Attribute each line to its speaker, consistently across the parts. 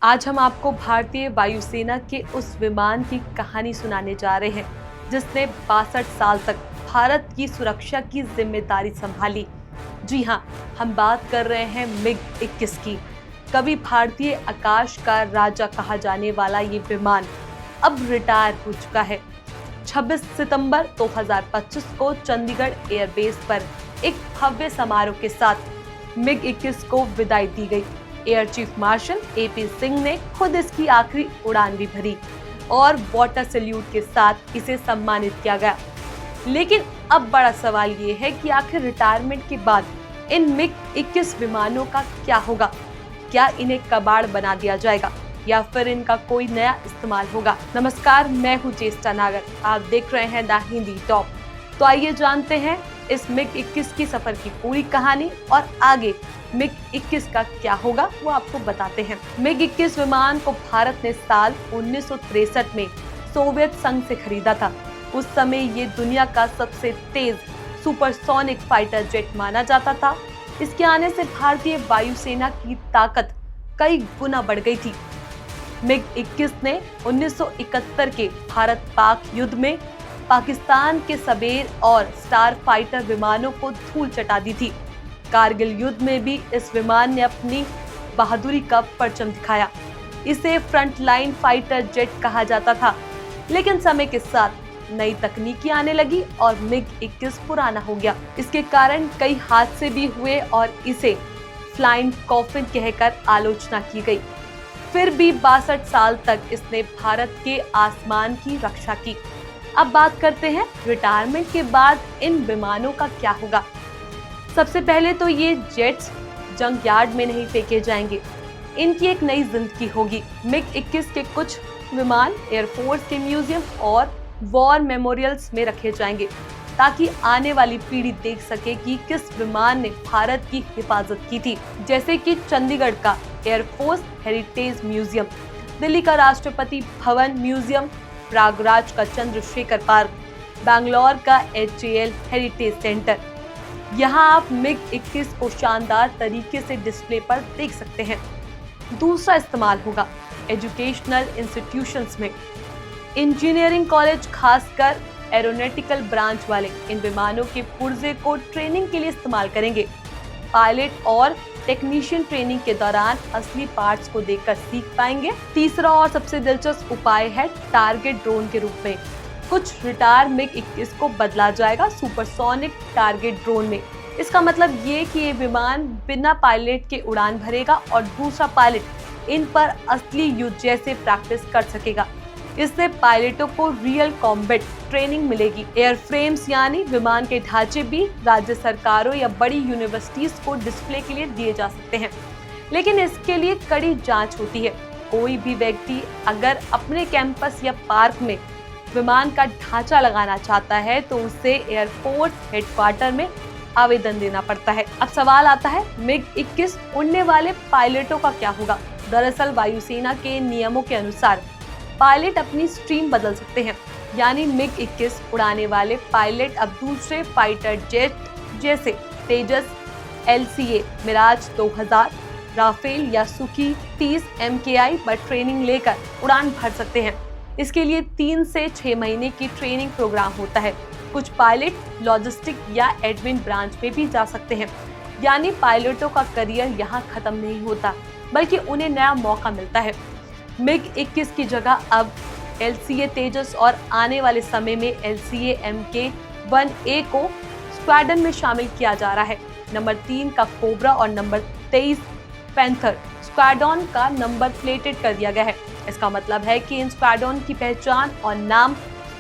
Speaker 1: आज हम आपको भारतीय वायुसेना के उस विमान की कहानी सुनाने जा रहे हैं जिसने 62 साल तक भारत की सुरक्षा की जिम्मेदारी संभाली। जी हाँ, हम बात कर रहे हैं MiG-21 की। कभी भारतीय आकाश का राजा कहा जाने वाला ये विमान अब रिटायर हो चुका है। 26 सितंबर 2025 को चंडीगढ़ एयरबेस पर एक भव्य समारोह के साथ MiG-21 को विदाई दी गई। Air chief marshal AP Singh ने खुद इसकी आखिरी उड़ान भी भरी और वाटर सैल्यूट के साथ इसे सम्मानित किया गया। लेकिन अब बड़ा सवाल ये है कि आखिर रिटायरमेंट के बाद इन MiG-21 विमानों का क्या होगा? क्या इन्हें कबाड़ बना दिया जाएगा या फिर इनका कोई नया इस्तेमाल होगा? नमस्कार, मैं हूँ चेष्टा नागर, आप देख रहे हैं द हिंदी टॉप। तो आइए जानते हैं इस MiG-21 की सफर की पूरी कहानी और आगे MiG-21 का क्या होगा वो आपको बताते हैं। MiG-21 विमान को भारत ने साल 1963 में सोवियत संघ से खरीदा था। उस समय ये दुनिया का सबसे तेज सुपरसोनिक फाइटर जेट माना जाता था। इसके आने से भारतीय वायुसेना की ताकत कई गुना बढ़ गई थी। MiG-21 ने 1971 के भारत पाक युद्ध में पाकिस्तान के सबेर और स्टार फाइटर विमानों को धूल चटा दी थी। कारगिल युद्ध में भी इस विमान ने अपनी बहादुरी का परचम दिखाया। इसे फ्रंटलाइन फाइटर जेट कहा जाता था, लेकिन समय के साथ नई तकनीकी आने लगी और MiG-21 पुराना हो गया। इसके कारण कई हादसे भी हुए और इसे फ्लाइंग कॉफिन कहकर आलोचना की गई। फिर भी 62 साल तक इसने भारत के आसमान की रक्षा की। अब बात करते हैं रिटायरमेंट के बाद इन विमानों का क्या होगा। सबसे पहले तो ये जेट्स जंक यार्ड में नहीं फेंके जाएंगे, इनकी एक नई जिंदगी होगी। MiG-21 के कुछ विमान एयरफोर्स के म्यूजियम और वॉर मेमोरियल्स में रखे जाएंगे ताकि आने वाली पीढ़ी देख सके कि किस विमान ने भारत की हिफाजत की थी। जैसे कि चंडीगढ़ का एयरफोर्स हेरिटेज म्यूजियम, दिल्ली का राष्ट्रपति भवन म्यूजियम, प्रयागराज का चंद्रशेखर पार्क, बैंगलोर का HAL हेरिटेज सेंटर। यहाँ आप MiG-21 को शानदार तरीके से डिस्प्ले पर देख सकते हैं। दूसरा इस्तेमाल होगा एजुकेशनल इंस्टीट्यूशंस में। इंजीनियरिंग कॉलेज, खासकर एरोनॉटिकल ब्रांच वाले इन विमानों के पुर्जे को ट्रेनिंग के लिए इस्तेमाल करेंगे। पायलट और टेक्नीशियन ट्रेनिंग के दौरान असली पार्ट्स को देखकर सीख पाएंगे। तीसरा और सबसे दिलचस्प उपाय है टारगेट ड्रोन के रूप में। कुछ रिटायर MiG-21 को बदला जाएगा सुपरसोनिक टारगेट ड्रोन में। इसका मतलब ये कि ये विमान बिना पायलट के उड़ान भरेगा और दूसरा पायलट इन पर असली युद्ध जैसे प्रैक्टिस कर सकेगा। इससे पायलटों को रियल कॉम्बैट ट्रेनिंग मिलेगी। एयरफ्रेम्स यानी विमान के ढांचे भी राज्य सरकारों या बड़ी यूनिवर्सिटीज को डिस्प्ले के लिए दिए जा सकते हैं, लेकिन इसके लिए कड़ी जांच होती है। कोई भी व्यक्ति अगर अपने कैंपस या पार्क में विमान का ढांचा लगाना चाहता है तो उसे एयरफोर्स हेडक्वार्टर में आवेदन देना पड़ता है। अब सवाल आता है MiG-21 उड़ने वाले पायलटों का क्या होगा। दरअसल वायुसेना के नियमों के अनुसार पायलट अपनी स्ट्रीम बदल सकते हैं, यानी MiG-21 उड़ाने वाले पायलट अब दूसरे फाइटर जेट जैसे तेजस, LCA, मिराज 2000, राफेल या सुखी 30 MKI पर ट्रेनिंग लेकर उड़ान भर सकते हैं। इसके लिए 3 से 6 महीने की ट्रेनिंग प्रोग्राम होता है। कुछ पायलट लॉजिस्टिक या एडमिन ब्रांच में भी जा सकते हैं, यानी पायलटों का करियर यहाँ खत्म नहीं होता बल्कि उन्हें नया मौका मिलता है। MiG-21 की जगह अब LCA तेजस और आने वाले समय में LCA Mk-1A को स्क्वाड्रन में शामिल किया जा रहा है। नंबर 3 का कोबरा और नंबर 23 पैंथर स्क्वाड्रन का नंबर प्लेटेड कर दिया गया है। इसका मतलब है कि इन स्क्वाड्रन की पहचान और नाम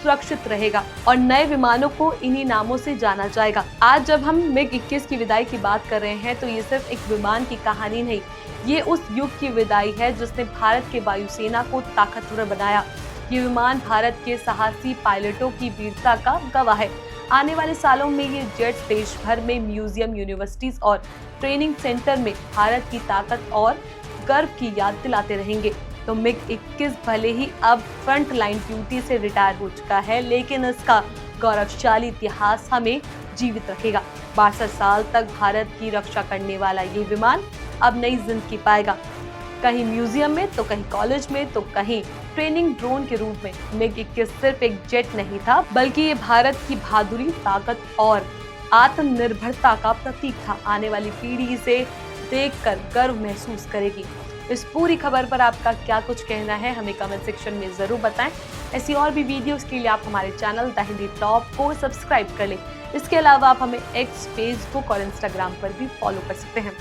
Speaker 1: सुरक्षित रहेगा और नए विमानों को इन्हीं नामों से जाना जाएगा। आज जब हम MiG-21 की विदाई की बात कर रहे हैं तो ये सिर्फ एक विमान की कहानी नहीं, ये उस युग की विदाई है जिसने भारत के वायुसेना को ताकतवर बनाया। ये विमान भारत के साहसी पायलटों की वीरता का गवाह है। आने वाले सालों में ये जेट्स देश भर में म्यूजियम, यूनिवर्सिटीज और ट्रेनिंग सेंटर में भारत की ताकत और गर्व की याद दिलाते रहेंगे। तो MiG-21 भले ही अब फ्रंट लाइन ड्यूटी से रिटायर हो चुका है, लेकिन इसका गौरवशाली इतिहास हमें जीवित रखेगा। 62 साल तक भारत की रक्षा करने वाला ये विमान अब नई जिंदगी पाएगा। कहीं म्यूजियम में तो कहीं कॉलेज में तो कहीं ट्रेनिंग ड्रोन के रूप में। MiG-21 सिर्फ एक जेट नहीं था, बल्कि ये भारत की बहादुरी, ताकत और आत्मनिर्भरता का प्रतीक था। आने वाली पीढ़ी इसे देखकर गर्व महसूस करेगी। इस पूरी खबर पर आपका क्या कुछ कहना है, हमें कमेंट सेक्शन में जरूर बताएं। ऐसी और भी वीडियोस के लिए आप हमारे चैनल द हिंदी टॉप को सब्सक्राइब कर लें। इसके अलावा आप हमें एक्स, फेसबुक और इंस्टाग्राम पर भी फॉलो कर सकते हैं।